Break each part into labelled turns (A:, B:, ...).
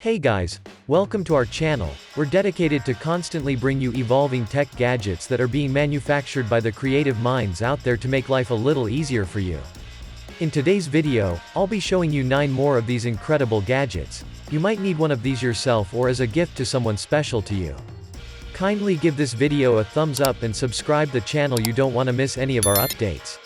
A: Hey guys, welcome to our channel. We're dedicated to constantly bring you evolving tech gadgets that are being manufactured by the creative minds out there to make life a little easier for you. In today's video, I'll be showing you 9 more of these incredible gadgets. You might need one of these yourself or as a gift to someone special to you. Kindly give this video a thumbs up and subscribe the channel, you don't want to miss any of our updates.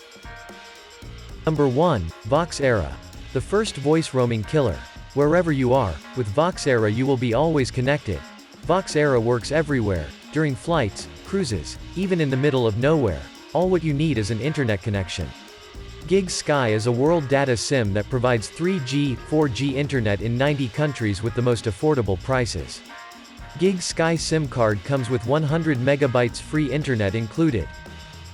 A: Number 1, VoxEra. The first voice roaming killer. Wherever you are, with VoxEra you will be always connected. VoxEra works everywhere, during flights, cruises, even in the middle of nowhere. All what you need is an internet connection. Gig Sky is a world data SIM that provides 3G, 4G internet in 90 countries with the most affordable prices. Gig Sky SIM card comes with 100 megabytes free internet included.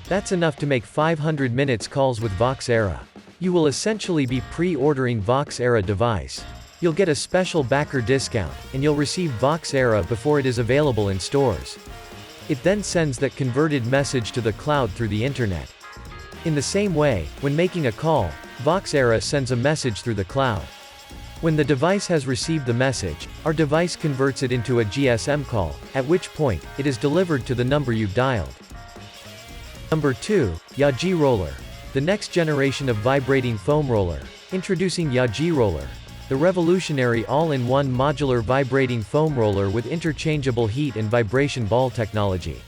A: That's enough to make 500 minutes calls with VoxEra. You will essentially be pre-ordering VoxEra device. You'll get a special backer discount, and you'll receive VoxEra before it is available in stores. It then sends that converted message to the cloud through the internet. In the same way, when making a call, VoxEra sends a message through the cloud. When the device has received the message, our device converts it into a GSM call, at which point, it is delivered to the number you've dialed. Number 2, Yoggi Roller. The next generation of vibrating foam roller. Introducing Yoggi Roller. The revolutionary all-in-one modular vibrating foam roller with interchangeable heat and vibration ball technology.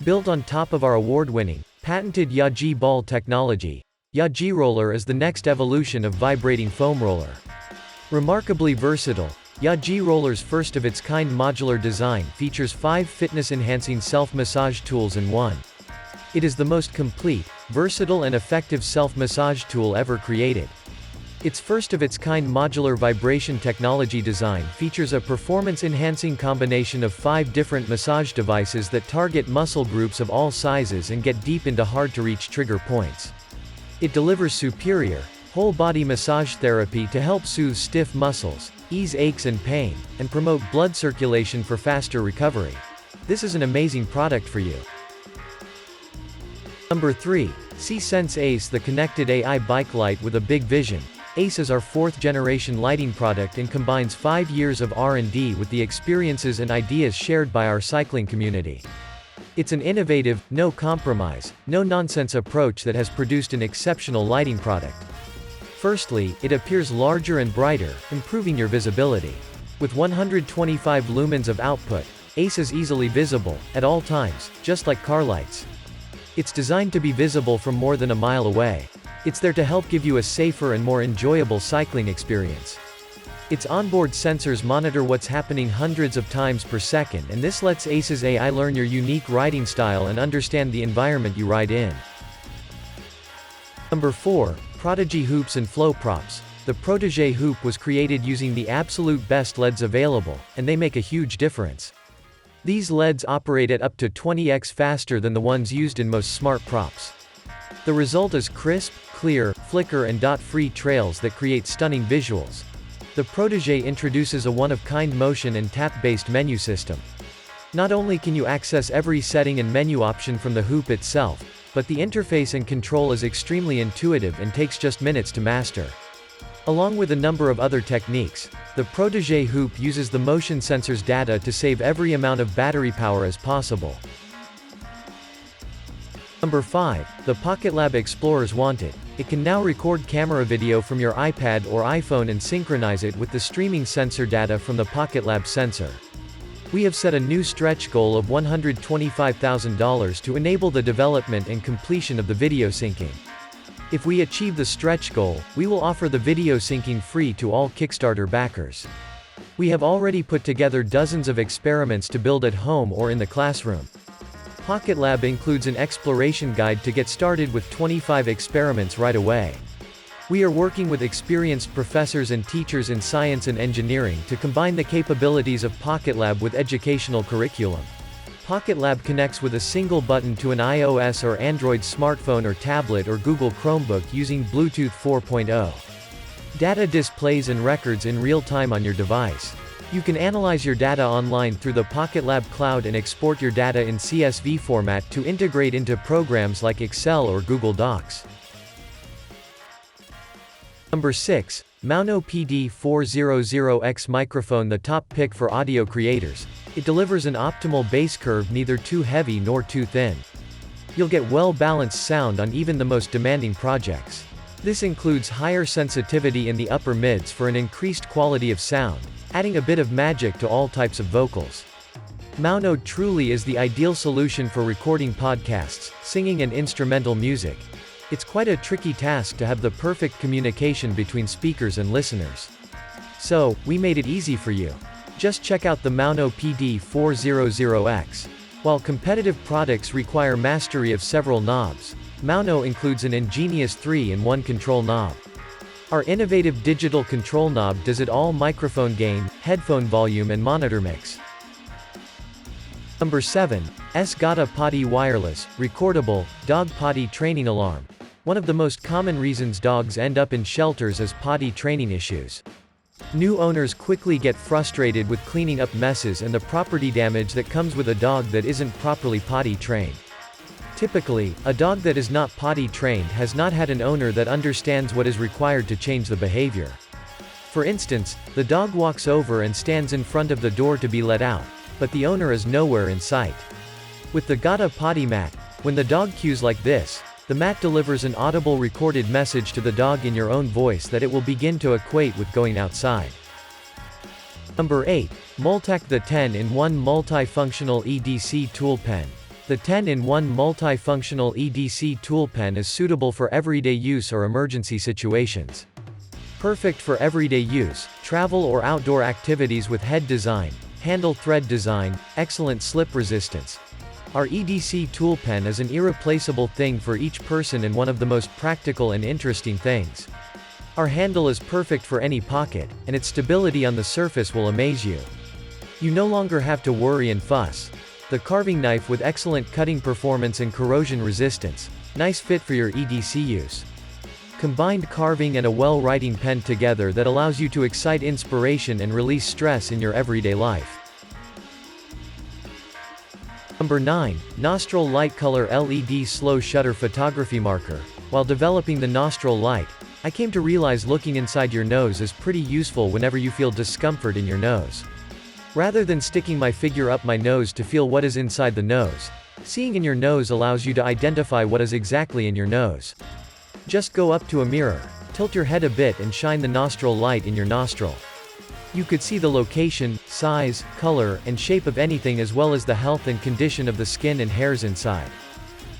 A: Built on top of our award-winning, patented Yoggi ball technology, Yoggi Roller is the next evolution of vibrating foam roller. Remarkably versatile, Yoggi Roller's first-of-its-kind modular design features 5 fitness-enhancing self-massage tools in one. It is the most complete, versatile and effective self-massage tool ever created. Its first-of-its-kind modular vibration technology design features a performance-enhancing combination of 5 different massage devices that target muscle groups of all sizes and get deep into hard-to-reach trigger points. It delivers superior, whole-body massage therapy to help soothe stiff muscles, ease aches and pain, and promote blood circulation for faster recovery. This is an amazing product for you. Number 3, C-Sense Ace, the connected AI bike light with a big vision. Ace is our 4th-generation lighting product and combines 5 years of R&D with the experiences and ideas shared by our cycling community. It's an innovative, no-compromise, no-nonsense approach that has produced an exceptional lighting product. Firstly, it appears larger and brighter, improving your visibility. With 125 lumens of output, Ace is easily visible, at all times, just like car lights. It's designed to be visible from more than a mile away. It's there to help give you a safer and more enjoyable cycling experience. Its onboard sensors monitor what's happening hundreds of times per second, and this lets Ace's AI learn your unique riding style and understand the environment you ride in. Number 4, Prodigy Hoops and Flow Props. The Prodigy hoop was created using the absolute best LEDs available, and they make a huge difference. These LEDs operate at up to 20x faster than the ones used in most smart props. The result is crisp, clear, flicker and dot-free trails that create stunning visuals. The Prodigy introduces a one-of-kind motion and tap-based menu system. Not only can you access every setting and menu option from the hoop itself, but the interface and control is extremely intuitive and takes just minutes to master. Along with a number of other techniques, the Prodigy hoop uses the motion sensor's data to save every amount of battery power as possible. Number 5, the PocketLab Explorer's Wanted. It can now record camera video from your iPad or iPhone and synchronize it with the streaming sensor data from the PocketLab sensor. We have set a new stretch goal of $125,000 to enable the development and completion of the video syncing. If we achieve the stretch goal, we will offer the video syncing free to all Kickstarter backers. We have already put together dozens of experiments to build at home or in the classroom. PocketLab includes an exploration guide to get started with 25 experiments right away. We are working with experienced professors and teachers in science and engineering to combine the capabilities of PocketLab with educational curriculum. PocketLab connects with a single button to an iOS or Android smartphone or tablet or Google Chromebook using Bluetooth 4.0. Data displays and records in real time on your device. You can analyze your data online through the PocketLab cloud and export your data in CSV format to integrate into programs like Excel or Google Docs. Number 6, Maono PD400X microphone, the top pick for audio creators. It delivers an optimal bass curve, neither too heavy nor too thin. You'll get well-balanced sound on even the most demanding projects. This includes higher sensitivity in the upper mids for an increased quality of sound, adding a bit of magic to all types of vocals. Maono truly is the ideal solution for recording podcasts, singing and instrumental music. It's quite a tricky task to have the perfect communication between speakers and listeners. So, we made it easy for you. Just check out the Maono PD400X. While competitive products require mastery of several knobs, Maono includes an ingenious 3-in-1 control knob. Our innovative digital control knob does it all: microphone gain, headphone volume and monitor mix. Number 7. Gatta Potty Wireless, Recordable, Dog Potty Training Alarm. One of the most common reasons dogs end up in shelters is potty training issues. New owners quickly get frustrated with cleaning up messes and the property damage that comes with a dog that isn't properly potty trained. Typically, a dog that is not potty trained has not had an owner that understands what is required to change the behavior. For instance, the dog walks over and stands in front of the door to be let out, but the owner is nowhere in sight. With the Gatta Potty Mat, when the dog cues like this, the mat delivers an audible recorded message to the dog in your own voice that it will begin to equate with going outside. Number 8. Multak, the 10-in-1 Multifunctional EDC Tool Pen. The 10-in-1 Multifunctional EDC Tool Pen is suitable for everyday use or emergency situations. Perfect for everyday use, travel or outdoor activities with head design, handle thread design, excellent slip resistance. Our EDC tool pen is an irreplaceable thing for each person and one of the most practical and interesting things. Our handle is perfect for any pocket, and its stability on the surface will amaze you. You no longer have to worry and fuss. The carving knife with excellent cutting performance and corrosion resistance, nice fit for your EDC use. Combined carving and a well-writing pen together that allows you to excite inspiration and release stress in your everyday life. Number 9. Nostril-Light Color LED Slow Shutter Photography Marker. While developing the Nostril-Light, I came to realize looking inside your nose is pretty useful whenever you feel discomfort in your nose. Rather than sticking my finger up my nose to feel what is inside the nose, seeing in your nose allows you to identify what is exactly in your nose. Just go up to a mirror, tilt your head a bit and shine the Nostril-Light in your nostril. You could see the location, size, color, and shape of anything as well as the health and condition of the skin and hairs inside.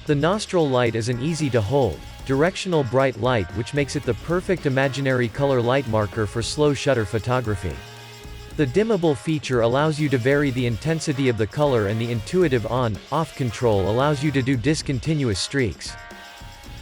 A: The Nostril-Light is an easy-to-hold, directional bright light which makes it the perfect imaginary color light marker for slow shutter photography. The dimmable feature allows you to vary the intensity of the color and the intuitive on-off control allows you to do discontinuous streaks.